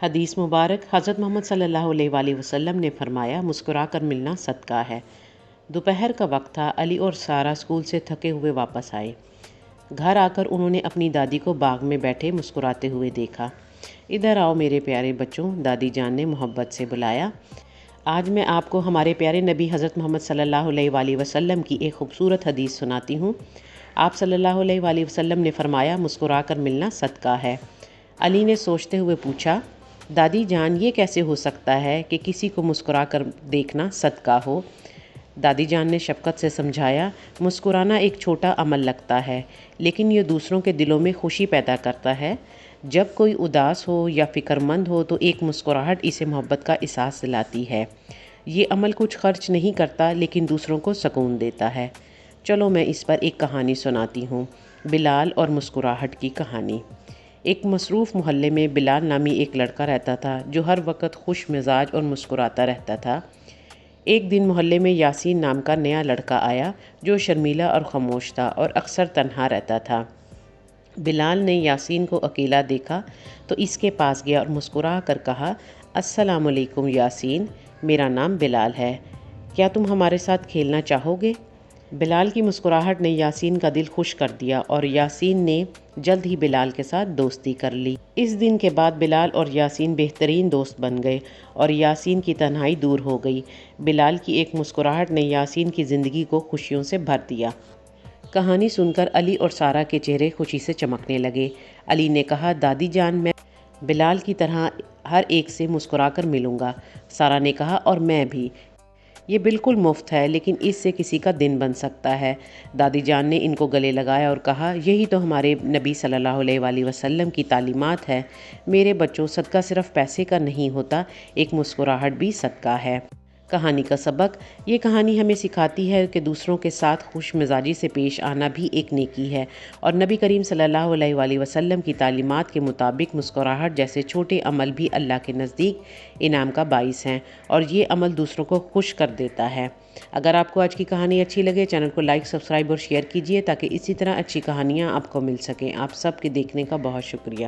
حدیث مبارک حضرت محمد صلی اللہ علیہ وآلہ وسلم نے فرمایا، مسکرا کر ملنا صدقہ ہے۔ دوپہر کا وقت تھا، علی اور سارہ اسکول سے تھکے ہوئے واپس آئے۔ گھر آ کر انہوں نے اپنی دادی کو باغ میں بیٹھے مسکراتے ہوئے دیکھا۔ ادھر آؤ میرے پیارے بچوں، دادی جان نے محبت سے بلایا۔ آج میں آپ کو ہمارے پیارے نبی حضرت محمد صلی اللہ علیہ وآلہ وسلم کی ایک خوبصورت حدیث سناتی ہوں۔ آپ صلی اللہ علیہ وآلہ وسلم نے فرمایا، مسکرا کر ملنا صدقہ ہے۔ علی نے سوچتے ہوئے پوچھا، دادی جان یہ کیسے ہو سکتا ہے کہ کسی کو مسکرا کر دیکھنا صدقہ ہو؟ دادی جان نے شفقت سے سمجھایا، مسکرانا ایک چھوٹا عمل لگتا ہے، لیکن یہ دوسروں کے دلوں میں خوشی پیدا کرتا ہے۔ جب کوئی اداس ہو یا فکر مند ہو تو ایک مسکراہٹ اسے محبت کا احساس دلاتی ہے۔ یہ عمل کچھ خرچ نہیں کرتا، لیکن دوسروں کو سکون دیتا ہے۔ چلو میں اس پر ایک کہانی سناتی ہوں، بلال اور مسکراہٹ کی کہانی۔ ایک مصروف محلے میں بلال نامی ایک لڑکا رہتا تھا جو ہر وقت خوش مزاج اور مسکراتا رہتا تھا۔ ایک دن محلے میں یاسین نام کا نیا لڑکا آیا جو شرمیلا اور خاموش تھا اور اکثر تنہا رہتا تھا۔ بلال نے یاسین کو اکیلا دیکھا تو اس کے پاس گیا اور مسکرا کر کہا، السلام علیکم یاسین، میرا نام بلال ہے، کیا تم ہمارے ساتھ کھیلنا چاہو گے؟ بلال کی مسکراہٹ نے یاسین کا دل خوش کر دیا اور یاسین نے جلد ہی بلال کے ساتھ دوستی کر لی۔ اس دن کے بعد بلال اور یاسین بہترین دوست بن گئے اور یاسین کی تنہائی دور ہو گئی۔ بلال کی ایک مسکراہٹ نے یاسین کی زندگی کو خوشیوں سے بھر دیا۔ کہانی سن کر علی اور سارہ کے چہرے خوشی سے چمکنے لگے۔ علی نے کہا، دادی جان میں بلال کی طرح ہر ایک سے مسکرا کر ملوں گا۔ سارہ نے کہا، اور میں بھی۔ یہ بالکل مفت ہے، لیکن اس سے کسی کا دن بن سکتا ہے۔ دادی جان نے ان کو گلے لگایا اور کہا، یہی تو ہمارے نبی صلی اللہ علیہ وآلہ وسلم کی تعلیمات ہے۔ میرے بچوں، صدقہ صرف پیسے کا نہیں ہوتا، ایک مسکراہٹ بھی صدقہ ہے۔ کہانی کا سبق، یہ کہانی ہمیں سکھاتی ہے کہ دوسروں کے ساتھ خوش مزاجی سے پیش آنا بھی ایک نیکی ہے، اور نبی کریم صلی اللہ علیہ وآلہ وسلم کی تعلیمات کے مطابق مسکراہٹ جیسے چھوٹے عمل بھی اللہ کے نزدیک انعام کا باعث ہیں، اور یہ عمل دوسروں کو خوش کر دیتا ہے۔ اگر آپ کو آج کی کہانی اچھی لگے، چینل کو لائک، سبسکرائب اور شیئر کیجیے تاکہ اسی طرح اچھی کہانیاں آپ کو مل سکیں۔ آپ سب کے دیکھنے کا بہت شکریہ۔